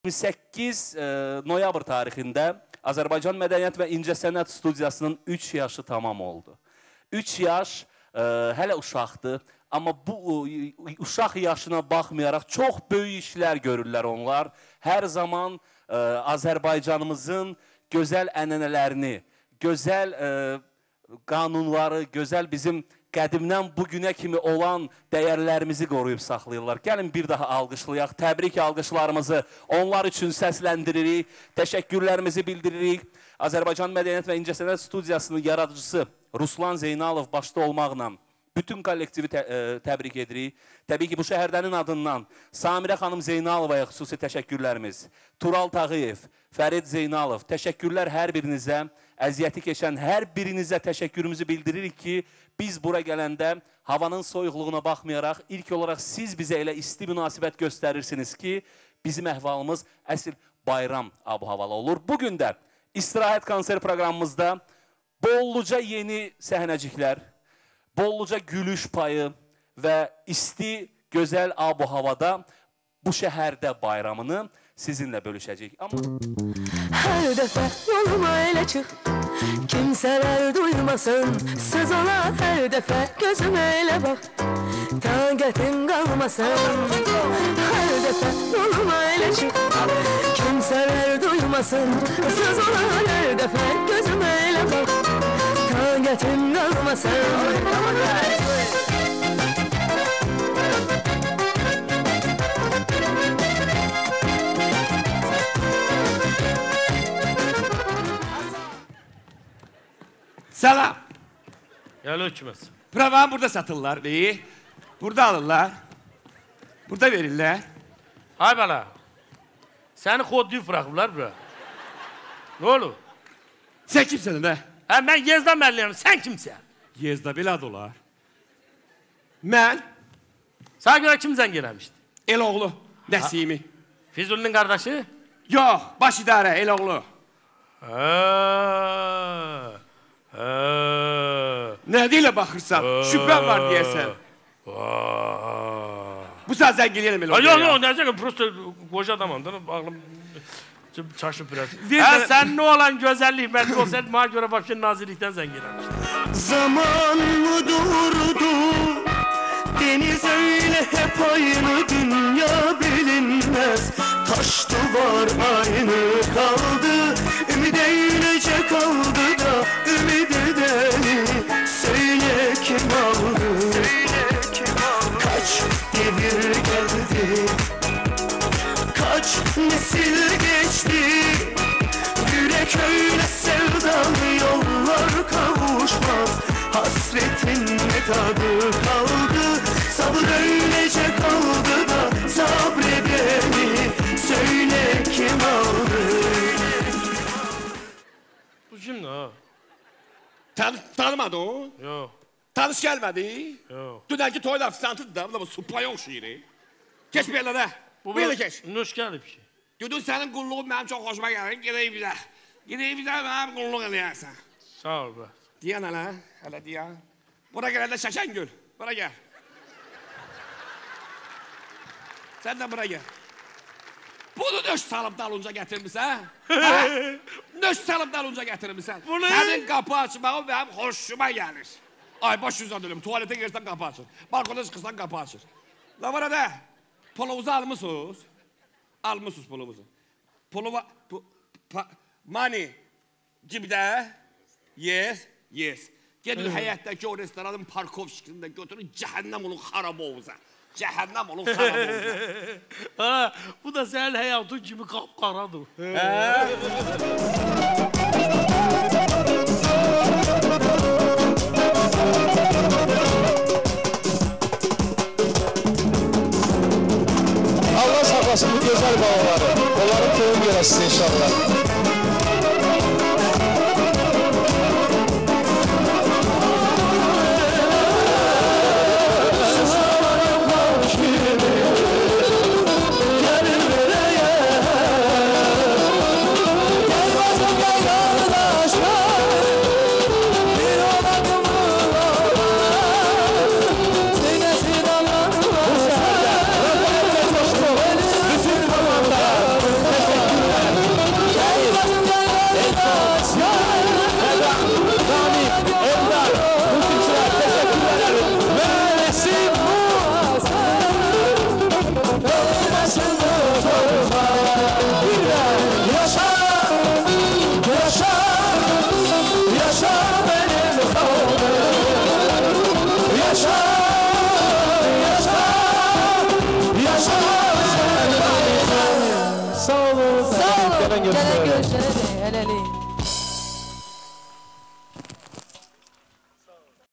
28 noyabr tarixində Azərbaycan Mədəniyyət və İncəsənət Studiyasının 3 yaşı tamam oldu. 3 yaş hələ uşaqdır, amma bu uşaq yaşına baxmayaraq çox böyük işlər görürlər onlar. Hər zaman Azərbaycanımızın gözəl ənənələrini, gözəl qanunları, gözəl bizim qədimdən bugünə kimi olan dəyərlərimizi qoruyub saxlayırlar. Gəlin bir daha alqışlayaq, təbrik alqışlarımızı onlar üçün səsləndiririk, təşəkkürlərimizi bildiririk. Azərbaycan Mədəniyyət və İncəsənət Studiyasının yaradıcısı Ruslan Zeynalov başda olmaqla bütün kollektivi təbrik edirik. Təbii ki, bu şəhərdənin adından Samirə xanım Zeynalovaya xüsusi təşəkkürlərimiz. Tural Tağıyev, Fərid Zeynalov, təşəkkürlər hər birinizə, əziyyəti keçən hər birinizə təşəkkürümüzü bildiririk ki, biz bura gələndə havanın soyuqluğuna baxmayaraq, ilk olaraq siz bizə elə isti münasibət göstərirsiniz ki, bizim əhvalımız əsl bayram ab-havalı olur. Bugün də istirahət konser proqramımızda bolluca yeni səhnəciklər, bolluca gülüş payı və isti, gözəl ab-havada bu şəhərdə bayramını sizinlə bölüşəcək. Hər dəfə yoluma elə çıx, kimsələr duymasın, söz ola hər dəfə gözümə elə bax, taqətin qalmasın. Hər dəfə yoluma elə çıx, kimsələr duymasın, söz ola hər dəfə gözümə elə bax, taqətin qalmasın. Salam. Gəl hökməz. Pravanı burada satırlar, burada alırlar, burada verirlər. Ay bala, səni kodlayıb bırakıblar bura. Ne olur? Sən kimsən də? Mən Yezda müəlliməm, sən kimsən? Yezda belə ad olar. Mən? Sana görə kim zəng eləmişdi? Eloğlu, Nəsimi. Füzulinin qardaşı? Yox, baş idarə, Eloğlu. Nə deyilə baxırsan? Şübhən var deyəsən. Bu saat zəng eləyəm Eloğlu. Yox, nə zəng, prosto qoca adamam. Ağlım çaşıb biraz. Sən nə olan gözəllik bəlli olsaydı, bana görə Bakı Nazirlikdən zəng eləmişdi. Zaman mı durdu? Deniz öyle hep aynı, dünya bilinmez. Taş duvar aynı kaldı, ümid eylece kaldı da ümid edeni söyle kim aldı? Kaç devir geldi, kaç nesil geçti, yürek öyle sevdalı, yollar kavuşmaz, hasretin ne tadı kaldı, sabır öylece kaldı da sabredeni söyle kim aldı? Bu kimdir ha? Tanımadı o? Yox. Tanış gəlmədi? Yox. Dünənki toyun afisantıdır da, bu da supaya oxşayır. Keç bir yerlərə, bu yerlə keç. Nuş gəlib ki. Düdün sənin qulluğun mənim çox xoşuma gəlir, gedək bizə. Gedək bizə, mənim qulluq eləyərsən. Sağ ol be. Deyən hələ deyən. Bura gələndə Şəkəngül, bura gəl. Sən də bura gəl. Bunu nöş salıb dalınca gətirmişsən? Nöş salıb dalınca gətirmişsən? Sənin qapı açmağın mənim xoşuma gəlir. Ay, baş yüzdən dölüm, tuvalete girsən qapı açır. Balkona çıxırsan qapı açır. La var ədə, puluvuzu almışsınız. Almışsınız pulumuzu. Puluva... Money. Cibdə? Yes. Gedin həyətdəki o restoranın Parkovşikində götürün, cəhənnəm olun xarab oğuza. Cəhənnəm olun xarab oğuza. Bu da sənin həyatın kimi qapqaradır. Allah saklasın bu güzel babaları. Onların toyun görəsiniz inşallah. görüşürüz. Görüşürüz. Hələlik.